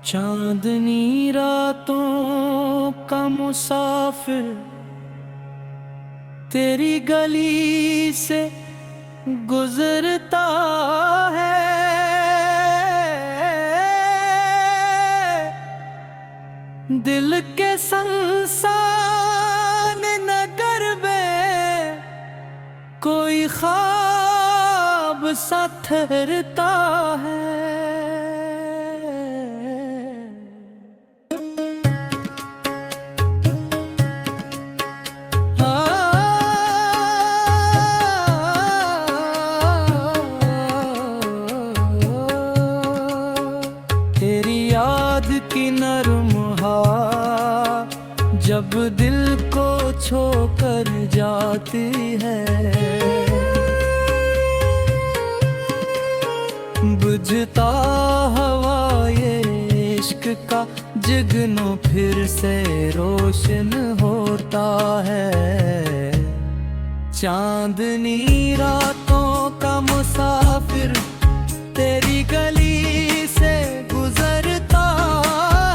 चांदनी रातों का मुसाफिर तेरी गली से गुजरता है। दिल के संसान नगर में कोई ख्वाब सा ठहरता है। तेरी याद की नरम हवा जब दिल को छू कर जाती है, बुझता हवा ये इश्क का जगनों फिर से रोशन होता है। चांदनी रातों का मुसाफिर तेरी गली से गुजरता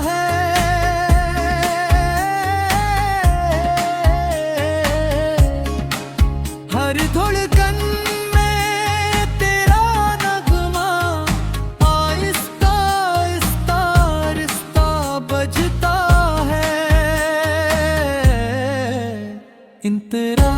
है। हर धड़कन में तेरा नगमा आहिस्ता आहिस्ता आहिस्ता बजता है। इंतरा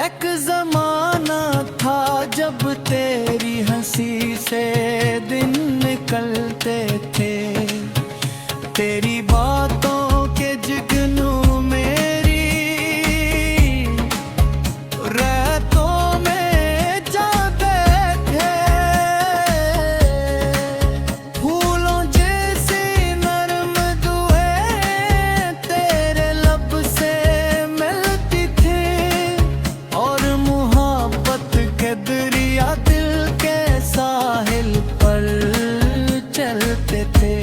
एक ज़माना था जब तेरी हंसी से दिन निकलते थे, तेरी बातों के जुगनू मेरी रातों में जाते थे। फूलों जैसी नरम दुआएं तेरे लब से मिलती थी और मोहब्बत के दरिया दिल के साहिल पर चलते थे।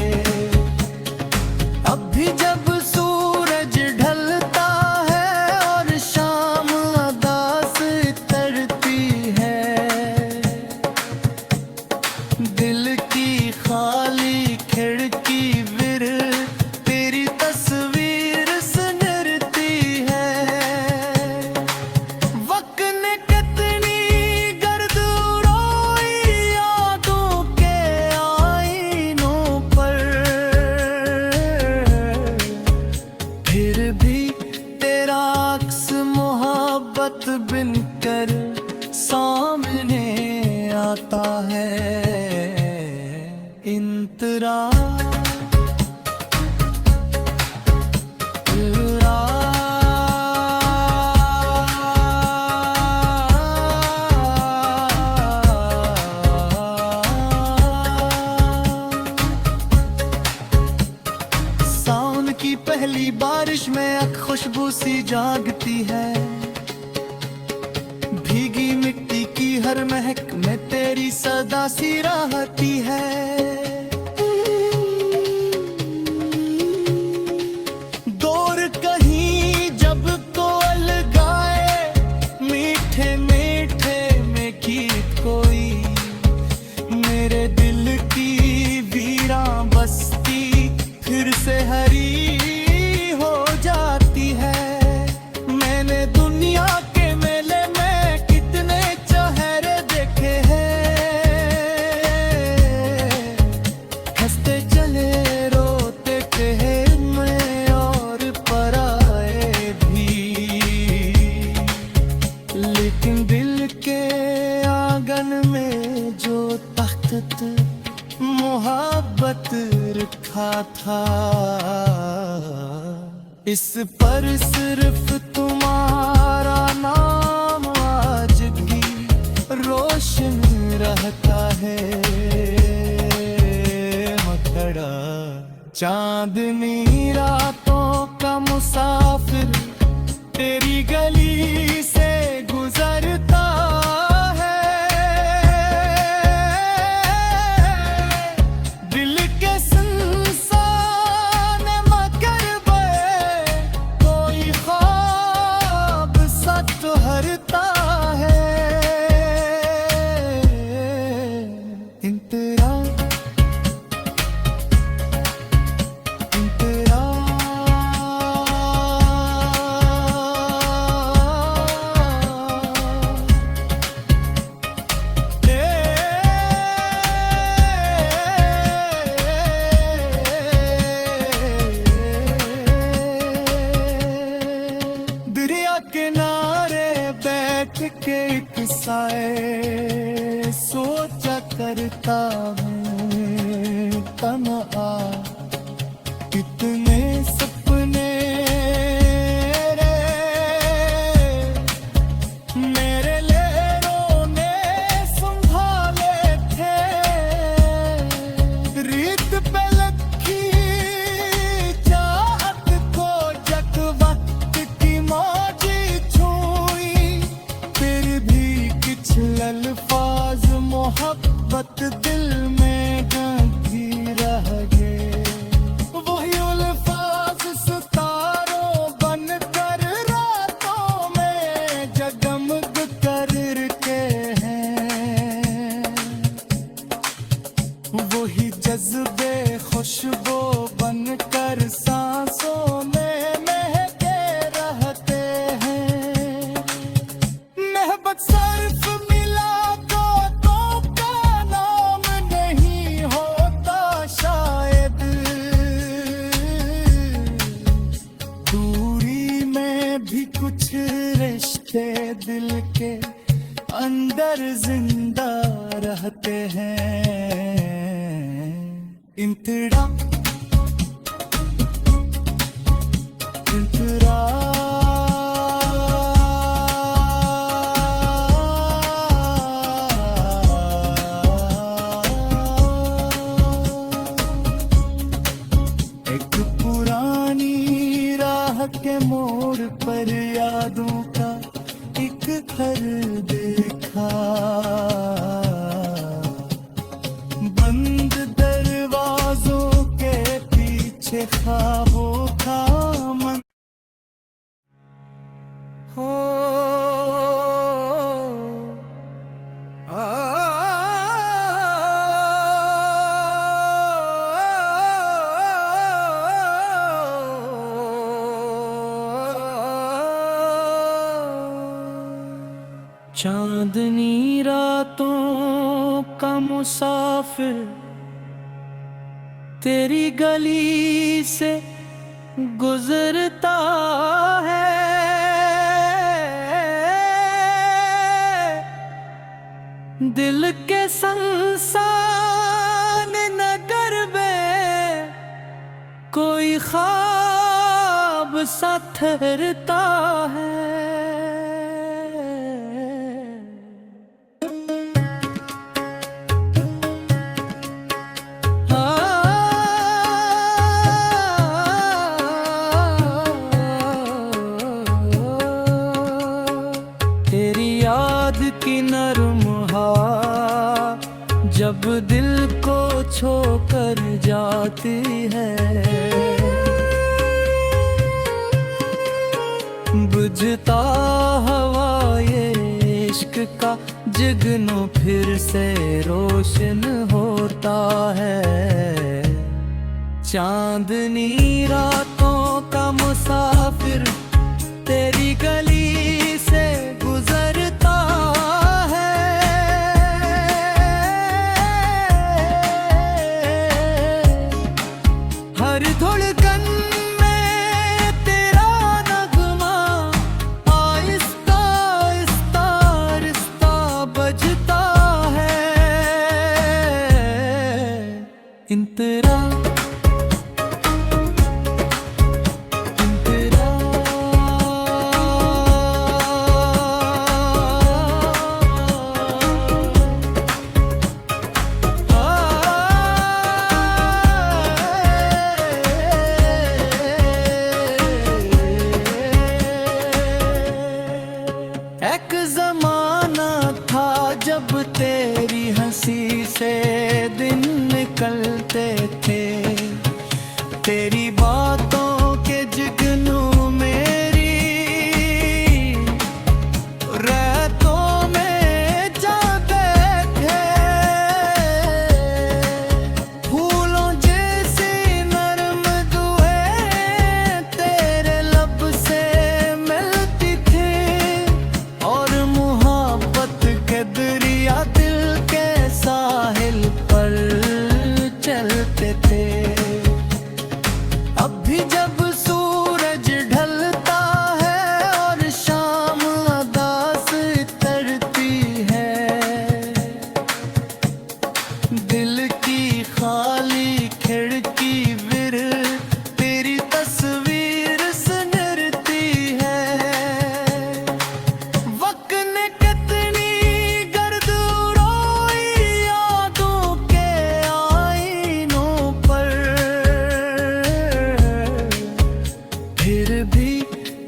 अब भी जब सूरज ढलता है और शाम अदास तरती है, दिल की खाली खिड़की विर तेरी तस्वीर सुनरती है। वक्त ने कितनी गर्द उड़ाई यादों के आईनों पर, फिर भी तेरा अक्स मोहब्बत बिनकर सामने आता है। इंतरा सावन की पहली बारिश में एक खुशबू सी जागती है। भीगी मिट्टी की हर महक में तेरी सदा सी रहती है। दूर कहीं जब कोयल गाए मीठे मीठे में गीत कोई, मेरे दिल की वीरां बस्ती फिर से हरी हो जाती है। मैंने दुनिया के मेले में कितने चेहरे देखे हैं, हंसते चले रोते थे मैं और पराए भी, लेकिन दिल के आंगन में जो तख्त मोहब्बत रखा था, इस पर सिर्फ तुम्हारा नाम आज भी रोशन रहता है। खड़ा चांदनी रातों का मुसाफिर तेरी गली से गुजरता साए सोचा करता हूँ तन्हा, कितने सपने रे मेरे लेरों ने संभाले थे, रीत पे लखी चाहत को जग वक्त की मौजी छुई, फिर भी कुछ अल्फाज मोहब्बत दिल में गंधी रह गए। वही अल्फाज सितारों बनकर रातों में जगमग करके हैं, वही जज्बे खुशबू बनकर सांसों में महके रहते हैं। महबत सर्फ मिला तो का नाम नहीं होता शायद, दूरी में भी कुछ रिश्ते दिल के अंदर जिंदा रहते हैं। इंतड़ा इंतरा एक पुरानी राह के मोड़ पर यादों का एक घर देखा, बंद दरवाजों के पीछे ख्वाबों का मन हो। चांदनी रातों का मुसाफिर तेरी गली से गुजरता है, दिल के संसान नगर में कोई ख्वाब सा ठहरता है। तेरी याद की नरम हवा जब दिल को छोकर जाती है, बुझता हवा ये इश्क का जगनों फिर से रोशन होता है। चांदनी रातों का मुसाफिर तेरी गली से गुजरता है, हर धड़कन में तेरा नगमा आहिस्ता आहिस्ता आहिस्ता बजता है। इंतरा इंतरा भी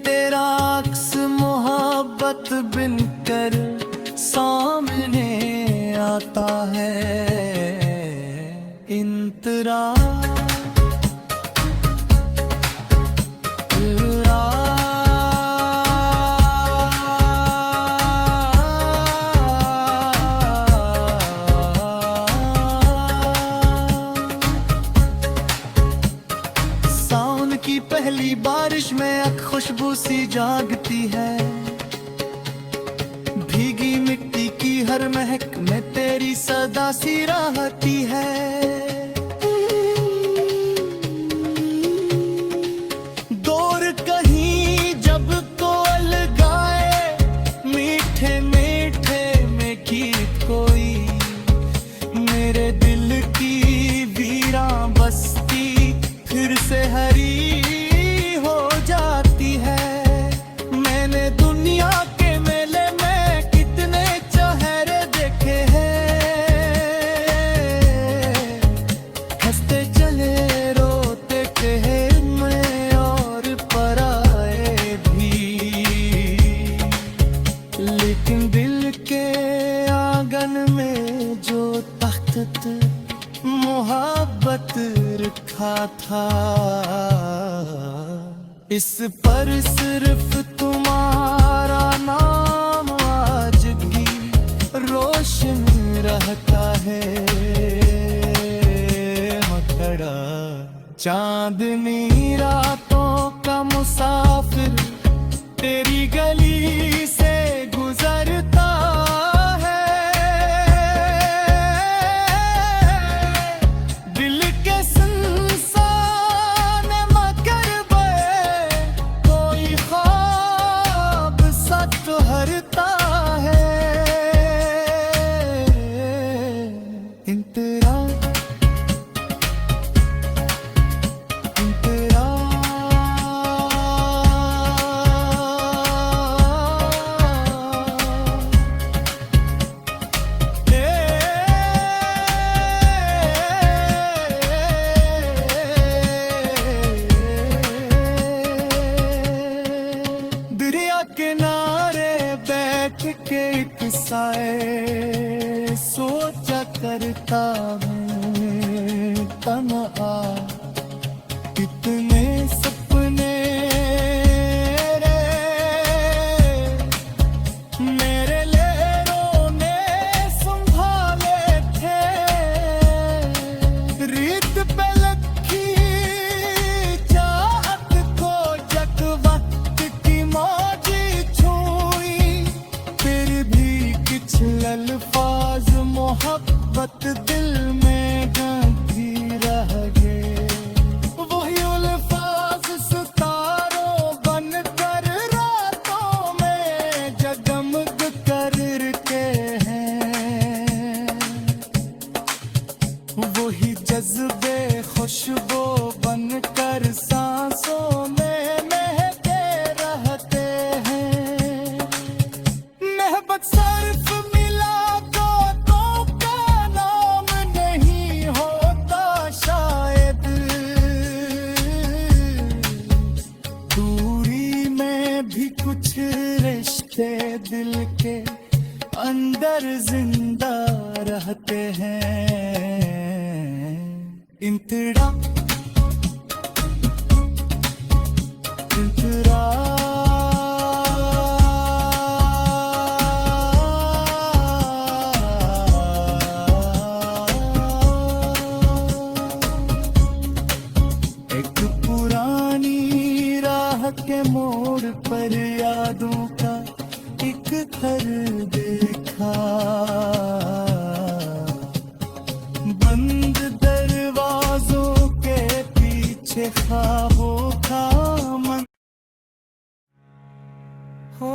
तेरा अक्स मोहब्बत बिन कर सामने आता है। इंतरा की पहली बारिश में एक खुशबू सी जागती है। भीगी मिट्टी की हर महक में तेरी सदा सी रहती है। दूर कहीं जब कोयल गाए मीठे मीठे में गीत कोई, मेरे दिल की वीरान बस्ती फिर से हरी हो जाती है। मैंने दुनिया के मेले में कितने चेहरे देखे हैं, हंसते चले रोते कहे मैं और पराए भी, लेकिन दिल के आंगन में जो तख्त मोहब्बत रखा था, इस पर सिर्फ तुम्हारा नाम आज भी रोशन रहता है। मकड़ा चांदनी रातों का मुसाफिर तेरी गली से गुजरता है। दिल के सुनसान मकरबे कोई ख्वाब सच हरता है। इंतरा किनारे बैठ के एक साए सोचा करता मैं तन्हा, कितने सपने रे मेरे लेरों ने संभाले थे। रीत पे लखी चाहत को जग वक्त की मौज छुई, फिर भी कुछ अल्फाज मोहब्बत दिल में गांधी रह गए। वही अल्फाज सितारों बन कर रातों में जगमग करके हैं। वही जज्बे खुशबू बन कर सांसों में महके रहते हैं। महबत सर्फ मिला तो का नाम नहीं होता शायद। दूरी में भी कुछ रिश्ते दिल के अंदर जिंदा रहते हैं। इंतरा इंतरा एक पुरानी राह के मोड़ पर यादों का एक घर देखा। बंद दरवाजों के पीछे ख्वाबों का मन हो।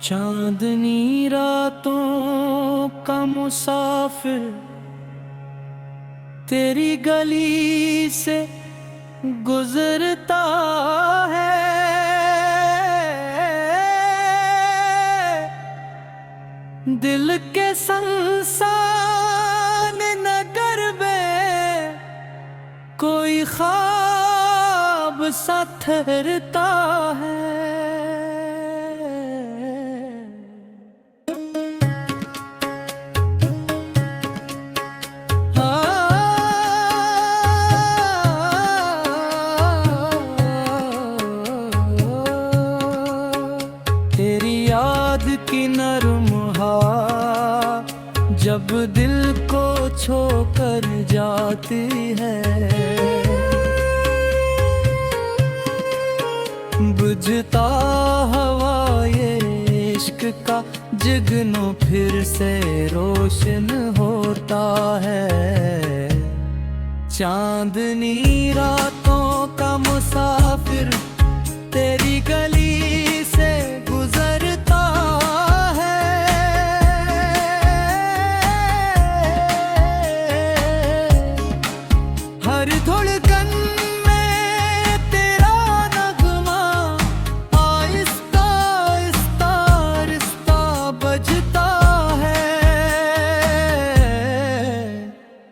चांदनी रातों का मुसाफिर तेरी गली से गुजरता है। दिल के संसान नगर में कोई ख्वाब सा ठहरता है। तेरी याद की नरम हवा जब दिल को छू कर जाती है, बुझता हवा ये इश्क का जगनों फिर से रोशन होता है। चांदनी रातों का मुसाफिर तेरी गली से गुजरता है। हर धड़कन में तेरा नगमा आहिस्ता आहिस्ता आहिस्ता बजता है।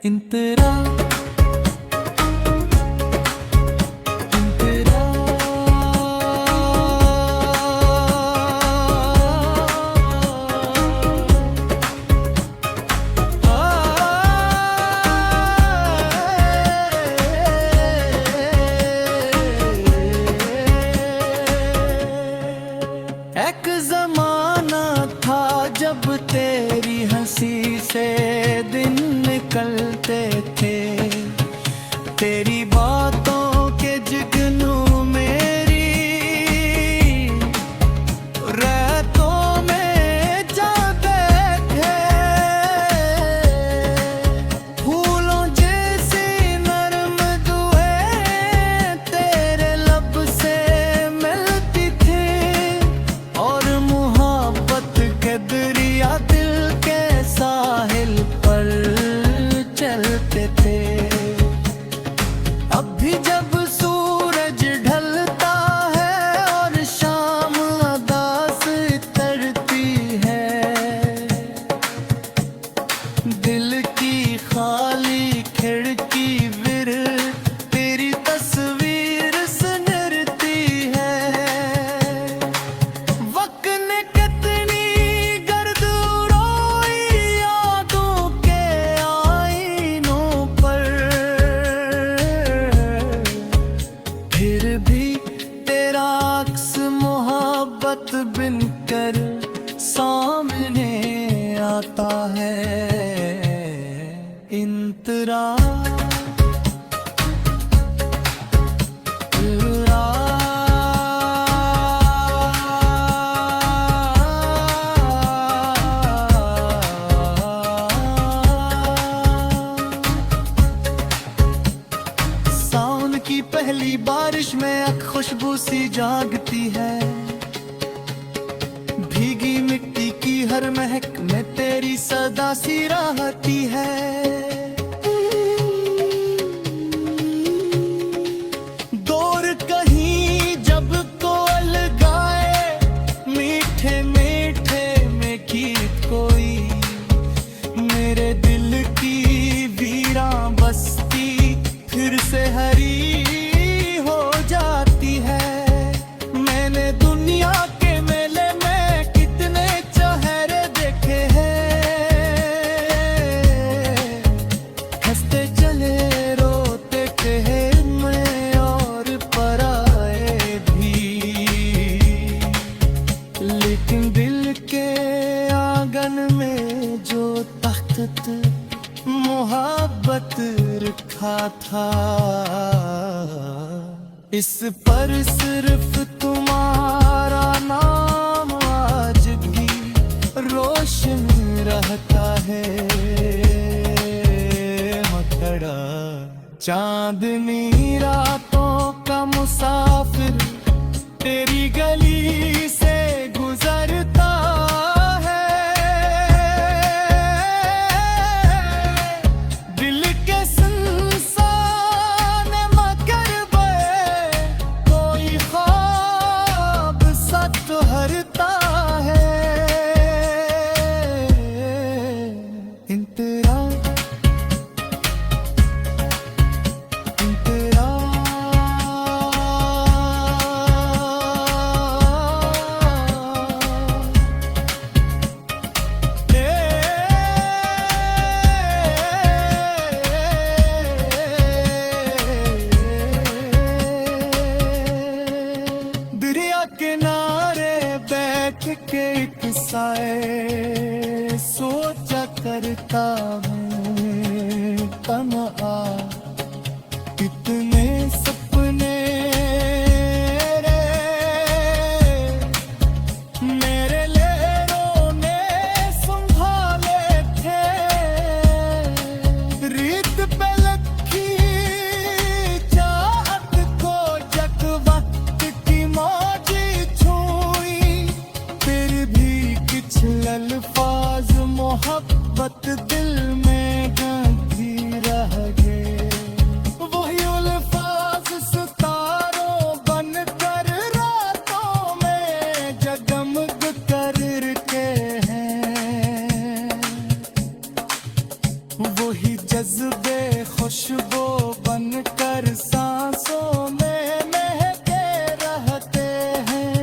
इंतरा एक ज़माना था जब तेरी हंसी से दिन निकलते थे, तेरी बातों के जुगनू मेरी रातों में जाते थे। फूलों जैसी नरम दुआएं तेरे लब से मिलती थी, और मोहब्बत के दरिया दिल के साहिल पर चलते थे। अब भी जब सूरज ढलता है और शाम अदास तरती है, दिल की खाली खिड़की फिर तेरी तस्वीर सुनरती है। वक्त ने कितनी गर्द उड़ाई यादों के आईनों पर, फिर भी तेरा अक्स मोहब्बत बिनकर सामने आता है। इंतरा सावन की पहली बारिश में एक खुशबू सी जागती है। भीगी मिट्टी की हर महक में तेरी सदा सी रहती है। दूर कहीं जब कोयल गाए मीठे मीठे में गीत कोई, मेरे दिल की वीरां बस्ती फिर से हरी हो जाती है। मैंने दुनिया के मेले में कितने चेहरे देखे हैं, हंसते चले रोते ठहरने और पराए भी, लेकिन दिल के आंगन में जो तख्त मोहब्बत रखा था, इस पर सिर्फ तुम्हारा नाम आज भी रोशन रहता है। मकड़ा चांदनी रातों का मुसाफिर तेरी गली से गुजरता है। दिल के संसान मगर किस्साए सोचा करता मैं तन्हा, कितने सपने रे मेरे लेरों ने संभाले थे। रीत पे लखी चाहत को जग वक्त की मौजी छुई, फिर भी कुछ अल्फाज मोहब्बत दिल में गंधी रह गए। वही अल्फाज सितारों बनकर रातों में जगमग करके हैं। वही जज्बे खुशबू बनकर सांसों में महके रहते हैं।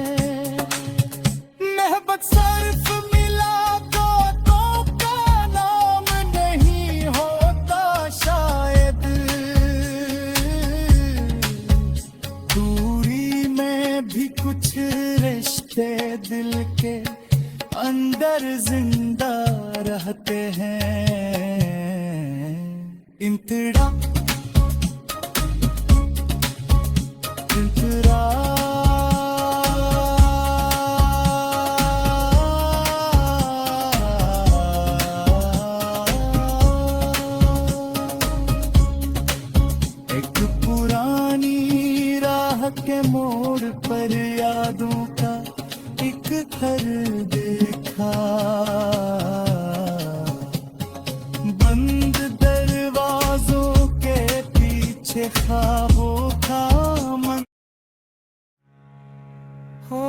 मोहब्बत सिर्फ मिला तो का नाम नहीं होता शायद, दूरी में भी कुछ रिश्ते दिल के अंदर जिंदा रहते हैं। इंतड़ा इंतरा एक पुरानी राह के मोड़ पर यादों का एक घर देखा। बंद दरवाजों के पीछे ख्वाबों का मन हो।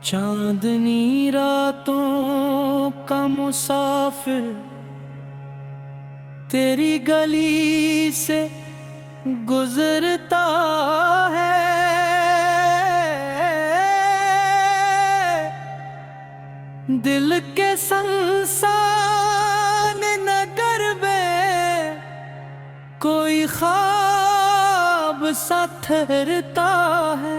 चांदनी रातों का मुसाफिर तेरी गली से गुजरता है। दिल के संसान नगर में कोई ख्वाब सा ठहरता है।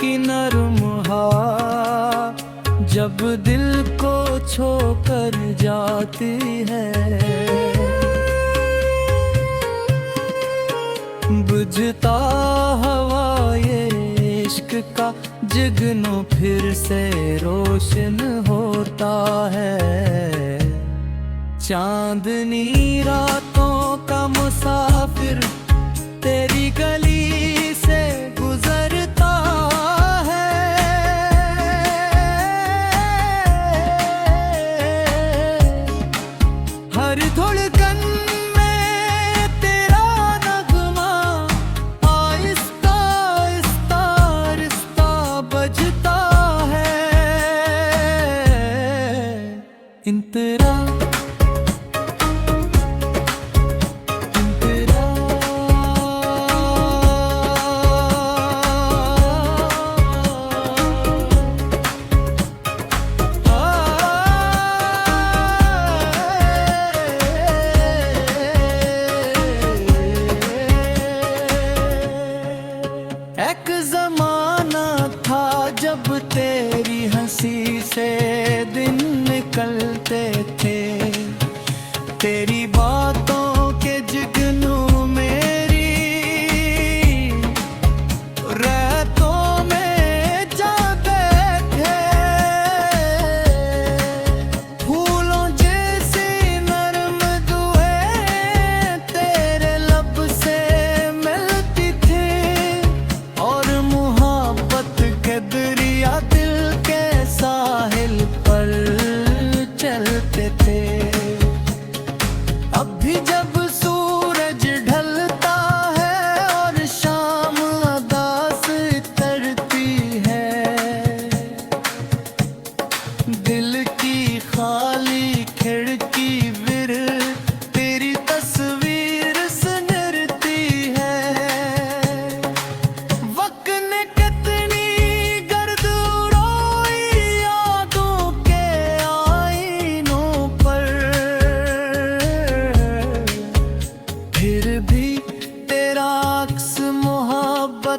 की नरम हवा जब दिल को छोकर जाती है, बुझता हवा ये इश्क का जगनों फिर से रोशन होता है। चांदनी रातों का मुसाफिर तेरी गली से गुजरता है। हर धड़कन में तेरा नगमा आहिस्ता आहिस्ता आहिस्ता बजता है। इंतरा एक जमाना था जब तेरी हंसी से दिन निकलते थे। तेरी बातों के जुगनू मेरी रातों में जाते थे। फूलों जैसी नरम दुआएं तेरे लब से मिलती थी, और मोहब्बत के दरिया दिल के साहिल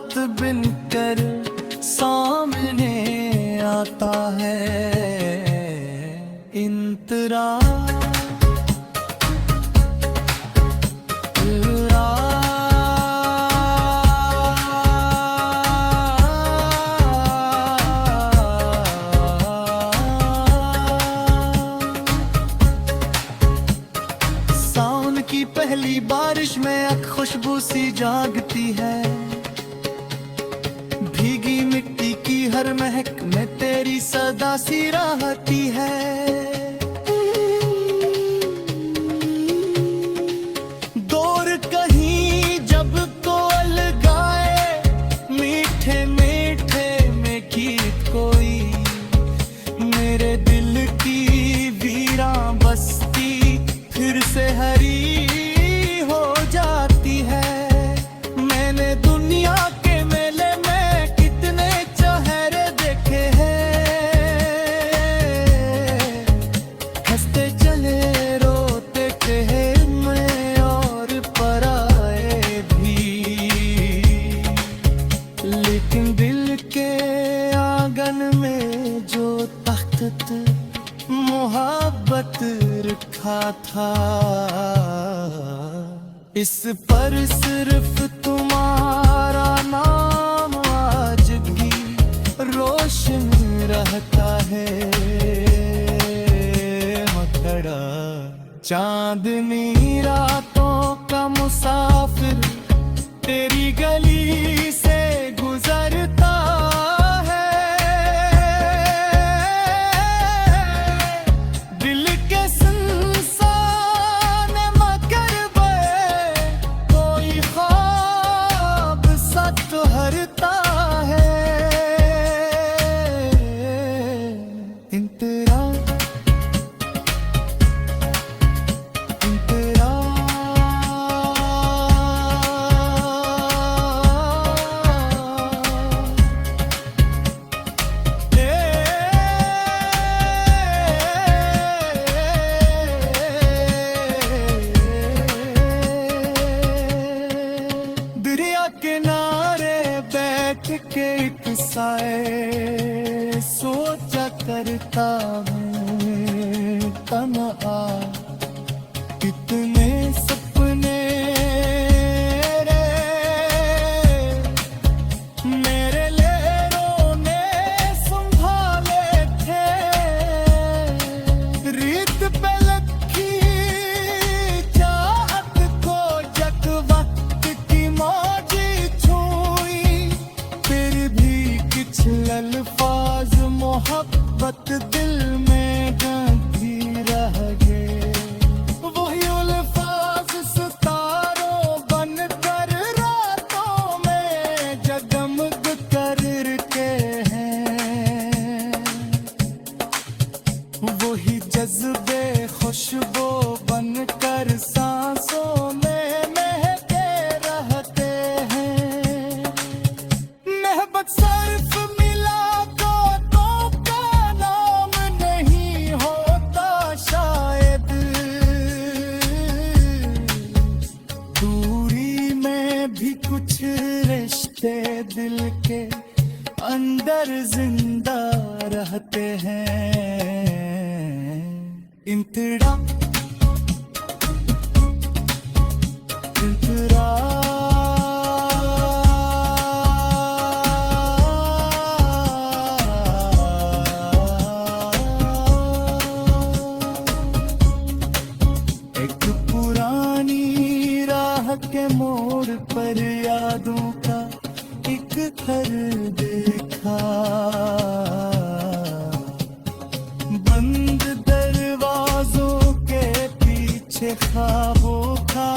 रात बिन कर सामने आता है इंतरा की पहली बारिश में एक खुशबू सी जागती है, भीगी मिट्टी की हर महक में तेरी सदा सी रहती है। दूर कहीं जब कोयल गाए मीठे मीठे में गीत कोई, मेरे दिल की वीरा बस्ती फिर से हरी हो जाती है। मैंने दुनिया के मेले में कितने चेहरे देखे हैं, हंसते चले रोते कहे मैं और पराए भी, लेकिन दिल के आंगन में जो तख्त मोहब्बत रखा था, इस पर सिर्फ तुम्हारा नाम आज भी रोशन रहता है। मकड़ा चांदनी रातों का मुसाफिर तेरी गली से गुजरता है, दिल के सुनसान मकरबे कोई ख्वाब सच हरता है। इंतरा किनारे बैठ के एक साए सोचा करता हूँ तन्हा, कितने सपने रे मेरे लेरों ने संभाले थे, रीत पे लखी चाहत को जग वक्त की मौजी छुई, फिर भी कुछ अल्फाज मोहब्बत दिल में गांधी रह गए। वही अल्फाज सितारों बन कर रातों में जगमग करके हैं, वही जज्बे खुशबू बन कर सांसों में महके रहते हैं। मोहब्बत सिर्फ मिला तो का नाम नहीं होता शायद, दूरी में भी कुछ रिश्ते दिल के अंदर जिंदा रहते हैं। इंतरा इंतरा एक पुरानी राह के मोड़ पर यादों का एक घर देखा, बंद दरवाजों के पीछे ख्वाबों का